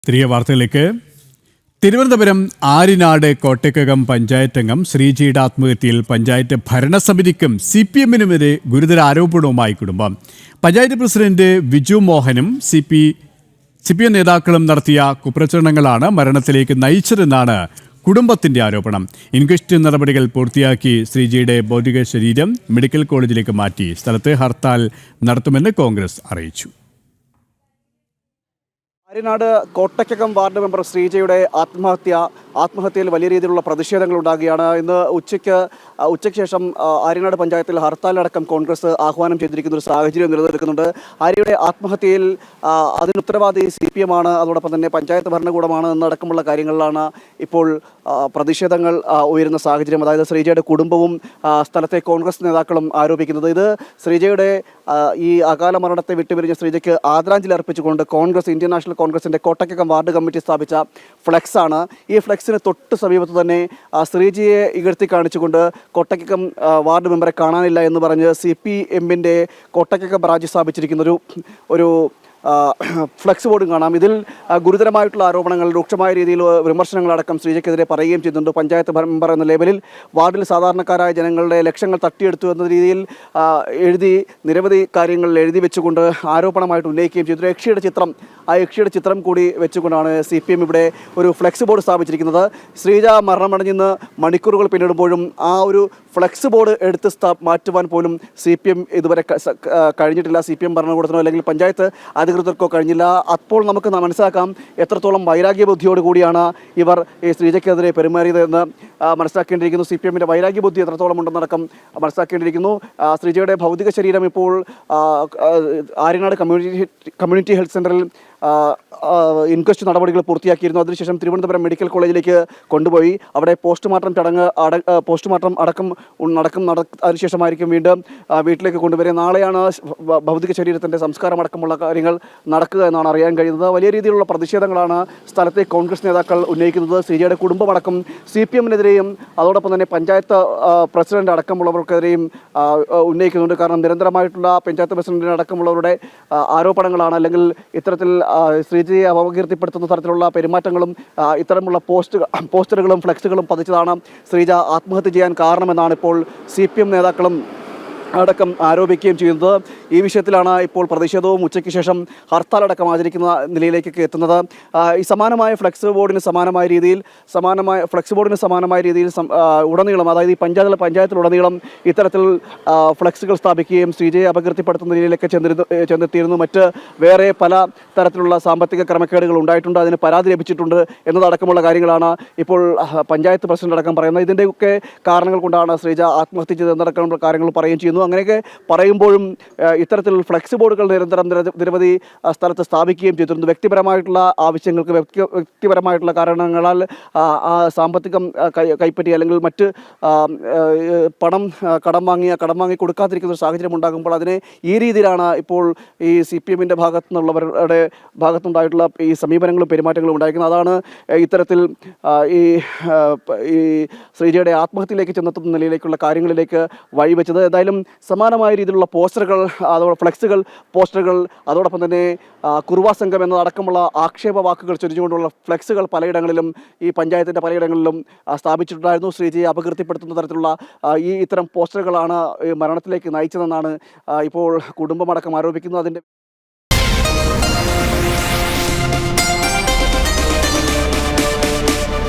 തിരികെ വാർത്തകളിലേക്ക്. തിരുവനന്തപുരം ആരിനാട് കോട്ടയ്ക്കകം പഞ്ചായത്ത് അംഗം ശ്രീജിയുടെ ആത്മഹത്യയിൽ പഞ്ചായത്ത് ഭരണസമിതിക്കും CPM-നുമെതിരെ ഗുരുതര ആരോപണവുമായി കുടുംബം. പഞ്ചായത്ത് പ്രസിഡന്റ് വിജു മോഹനും CPM നേതാക്കളും നടത്തിയ കുപ്രചരണങ്ങളാണ് മരണത്തിലേക്ക് നയിച്ചതെന്നാണ് കുടുംബത്തിന്റെ ആരോപണം. ഇൻക്വസ്റ്റ് നടപടികൾ പൂർത്തിയാക്കി ശ്രീജിയുടെ ഭൗതിക ശരീരം മെഡിക്കൽ കോളേജിലേക്ക് മാറ്റി. സ്ഥലത്ത് ഹർത്താൽ നടത്തുമെന്ന് കോൺഗ്രസ് അറിയിച്ചു. ആര്യനാട് കോട്ടയ്ക്കകം വാർഡ് മെമ്പർ ശ്രീജയുടെ ആത്മഹത്യയിൽ വലിയ രീതിയിലുള്ള പ്രതിഷേധങ്ങൾ ഉണ്ടാകുകയാണ്. ഇന്ന് ഉച്ചയ്ക്ക് ശേഷം ആര്യനാട് പഞ്ചായത്തിൽ ഹർത്താലടക്കം കോൺഗ്രസ് ആഹ്വാനം ചെയ്തിരിക്കുന്ന ഒരു സാഹചര്യം നിലനിൽക്കുന്നുണ്ട്. ആര്യയുടെ ആത്മഹത്യയിൽ അതിന് ഉത്തരവാദി CPM ആണ്, അതോടൊപ്പം തന്നെ പഞ്ചായത്ത് ഭരണകൂടമാണ് എന്നടക്കമുള്ള കാര്യങ്ങളിലാണ് ഇപ്പോൾ പ്രതിഷേധങ്ങൾ ഉയരുന്ന സാഹചര്യം. അതായത് ശ്രീജയുടെ കുടുംബവും സ്ഥലത്തെ കോൺഗ്രസ് നേതാക്കളും ആരോപിക്കുന്നത് ഇത് ശ്രീജയുടെ ഈ അകാല മരണത്തെ വിട്ടുപിരിഞ്ഞ ശ്രീജയ്ക്ക് ആദരാഞ്ജലി അർപ്പിച്ചുകൊണ്ട് ഇന്ത്യൻ നാഷണൽ കോൺഗ്രസിൻ്റെ കോട്ടയ്ക്കകം വാർഡ് കമ്മിറ്റി സ്ഥാപിച്ച ഫ്ലെക്സാണ്. ഈ ഫ്ലെക്സിന് തൊട്ട് സമീപത്ത് തന്നെ ശ്രീജിയെ ഇകഴ്ത്തി കാണിച്ചുകൊണ്ട് കോട്ടയ്ക്കകം വാർഡ് മെമ്പറെ കാണാനില്ല എന്ന് പറഞ്ഞ് CPM-ന്റെ കോട്ടയ്ക്കകം ബ്രാഞ്ച് സ്ഥാപിച്ചിരിക്കുന്ന ഒരു ഫ്ലെക്സ് ബോർഡും കാണാം. ഇതിൽ ഗുരുതരമായിട്ടുള്ള ആരോപണങ്ങൾ, രൂക്ഷമായ രീതിയിൽ വിമർശനങ്ങളടക്കം ശ്രീജയ്ക്കെതിരെ പറയുകയും ചെയ്യുന്നുണ്ട്. പഞ്ചായത്ത് മെമ്പർ എന്ന ലേബലിൽ വാർഡിൽ സാധാരണക്കാരായ ജനങ്ങളുടെ ലക്ഷ്യങ്ങൾ തട്ടിയെടുത്തു എന്ന രീതിയിൽ നിരവധി കാര്യങ്ങൾ എഴുതി വെച്ചുകൊണ്ട് ആരോപണമായിട്ട് ഉന്നയിക്കുകയും ചെയ്തു. യക്ഷിയുടെ ചിത്രം കൂടി വെച്ചുകൊണ്ടാണ് CPM ഇവിടെ ഒരു ഫ്ലെക്സ് ബോർഡ് സ്ഥാപിച്ചിരിക്കുന്നത്. ശ്രീജ മരണമടഞ്ഞെന്ന് മണിക്കൂറുകൾ പിന്നിടുമ്പോഴും ആ ഒരു ഫ്ലെക്സ് ബോർഡ് എടുത്ത് മാറ്റുവാൻ പോലും CPM ഇതുവരെ കഴിഞ്ഞിട്ടില്ല. CPM ഭരണകൂടത്തിനോ അല്ലെങ്കിൽ പഞ്ചായത്ത് അധികൃതർക്കോ കഴിഞ്ഞില്ല. അപ്പോൾ നമുക്ക് മനസ്സിലാക്കാം എത്രത്തോളം വൈരാഗ്യ ബുദ്ധിയോട് കൂടിയാണ് ഇവർ ഈ ശ്രീജയ്ക്കെതിരെ പെരുമാറിയതെന്ന് മനസ്സിലാക്കേണ്ടിയിരിക്കുന്നു. CPM-ന്റെ വൈരാഗ്യ ബുദ്ധി എത്രത്തോളം ഉണ്ടെന്നടക്കം മനസ്സിലാക്കേണ്ടിയിരിക്കുന്നു. ശ്രീജയുടെ ഭൗതിക ശരീരം ഇപ്പോൾ ആര്യനാട് കമ്മ്യൂണിറ്റി ഹെൽത്ത് സെൻ്ററിൽ ഇൻക്വസ്റ്റ് നടപടികൾ പൂർത്തിയാക്കിയിരുന്നു. അതിനുശേഷം തിരുവനന്തപുരം മെഡിക്കൽ കോളേജിലേക്ക് കൊണ്ടുപോയി അവിടെ പോസ്റ്റ്മോർട്ടം അടക്കം അതിനുശേഷമായിരിക്കും വീണ്ടും വീട്ടിലേക്ക് കൊണ്ടുവരിക. നാളെയാണ് ഭൗതിക ശരീരത്തിൻ്റെ സംസ്കാരം അടക്കമുള്ള കാര്യങ്ങൾ നടക്കുക എന്നാണ് അറിയാൻ കഴിയുന്നത്. വലിയ രീതിയിലുള്ള പ്രതിഷേധങ്ങളാണ് സ്ഥലത്തെ കോൺഗ്രസ് നേതാക്കൾ ഉന്നയിക്കുന്നത്. ശ്രീജയുടെ കുടുംബമടക്കം CPM-നെതിരെയും അതോടൊപ്പം തന്നെ പഞ്ചായത്ത് പ്രസിഡന്റ് അടക്കമുള്ളവർക്കെതിരെയും ഉന്നയിക്കുന്നുണ്ട്. കാരണം നിരന്തരമായിട്ടുള്ള പഞ്ചായത്ത് പ്രസിഡന്റിന് അടക്കമുള്ളവരുടെ ആരോപണങ്ങളാണ്, അല്ലെങ്കിൽ ഇത്തരത്തിൽ ശ്രീജിയെ അപകീർത്തിപ്പെടുത്തുന്ന തരത്തിലുള്ള പെരുമാറ്റങ്ങളും ഇത്തരമുള്ള പോസ്റ്ററുകളും ഫ്ലെക്സുകളും പതിച്ചതാണ് ശ്രീജ ആത്മഹത്യ ചെയ്യാൻ കാരണമെന്നാണ് ഇപ്പോൾ CPM നേതാക്കളും അടക്കം ആരോപിക്കുകയും ചെയ്യുന്നത്. ഈ വിഷയത്തിലാണ് ഇപ്പോൾ പ്രതിഷേധവും ഉച്ചയ്ക്ക് ശേഷം ഹർത്താലടക്കം ആചരിക്കുന്ന നിലയിലേക്കൊക്കെ എത്തുന്നത്. ഈ സമാനമായ ഫ്ലെക്സ് ബോർഡിന് സമാനമായ രീതിയിൽ ഉടനീളം, അതായത് ഈ പഞ്ചായത്തിലുടനീളം ഇത്തരത്തിൽ ഫ്ലെക്സുകൾ സ്ഥാപിക്കുകയും ശ്രീജയെ അപകീർത്തിപ്പെടുത്തുന്ന നിലയിലേക്ക് ചെന്നെത്തിയിരുന്നു. മറ്റ് വേറെ പല തരത്തിലുള്ള സാമ്പത്തിക ക്രമക്കേടുകൾ ഉണ്ടായിട്ടുണ്ട്, അതിന് പരാതി ലഭിച്ചിട്ടുണ്ട് എന്നതടക്കമുള്ള കാര്യങ്ങളാണ് ഇപ്പോൾ പഞ്ചായത്ത് പ്രസിഡന്റ് അടക്കം പറയുന്നത്. ഇതിൻ്റെയൊക്കെ കാരണങ്ങൾ കൊണ്ടാണ് ശ്രീജ ആത്മഹത്യ ചെയ്തതെന്നടക്കമുള്ള കാര്യങ്ങൾ പറയുകയും ചെയ്യുന്നു. അങ്ങനെയൊക്കെ പറയുമ്പോഴും ഇത്തരത്തിൽ ഫ്ലെക്സ് ബോർഡുകൾ നിരവധി സ്ഥലത്ത് സ്ഥാപിക്കുകയും ചെയ്തിരുന്നു. വ്യക്തിപരമായിട്ടുള്ള ആവശ്യങ്ങൾക്ക്, വ്യക്തിപരമായിട്ടുള്ള കാരണങ്ങളാൽ സാമ്പത്തികം കൈപ്പറ്റി അല്ലെങ്കിൽ മറ്റ് പണം കടം വാങ്ങി കൊടുക്കാതിരിക്കുന്ന ഒരു സാഹചര്യം ഉണ്ടാകുമ്പോൾ അതിനെ ഈ രീതിയിലാണ് ഇപ്പോൾ ഈ CPM-ന്റെ ഭാഗത്തുനിന്നുള്ളവരുടെ ഭാഗത്തുണ്ടായിട്ടുള്ള ഈ സമീപനങ്ങളും പെരുമാറ്റങ്ങളും ഉണ്ടായിരിക്കുന്നത്. അതാണ് ഇത്തരത്തിൽ ഈ ശ്രീജയുടെ ആത്മഹത്യയിലേക്ക് ചെന്നെത്തുന്ന നിലയിലേക്കുള്ള കാര്യങ്ങളിലേക്ക് വഴിവെച്ചത്. ഏതായാലും സമാനമായ രീതിയിലുള്ള ഫ്ലെക്സുകൾ, പോസ്റ്ററുകൾ, അതോടൊപ്പം തന്നെ കുറുവാ സംഘം എന്നതടക്കമുള്ള ആക്ഷേപ വാക്കുകൾ ചൊരിഞ്ഞുകൊണ്ടുള്ള ഫ്ലെക്സുകൾ പലയിടങ്ങളിലും ഈ പഞ്ചായത്തിൻ്റെ പലയിടങ്ങളിലും സ്ഥാപിച്ചിട്ടുണ്ടായിരുന്നു. ശ്രീജിയെ അപകീർത്തിപ്പെടുത്തുന്ന തരത്തിലുള്ള ഇത്തരം പോസ്റ്ററുകളാണ് മരണത്തിലേക്ക് നയിച്ചതെന്നാണ് ഇപ്പോൾ കുടുംബമടക്കം ആരോപിക്കുന്നത്. അതിൻ്റെ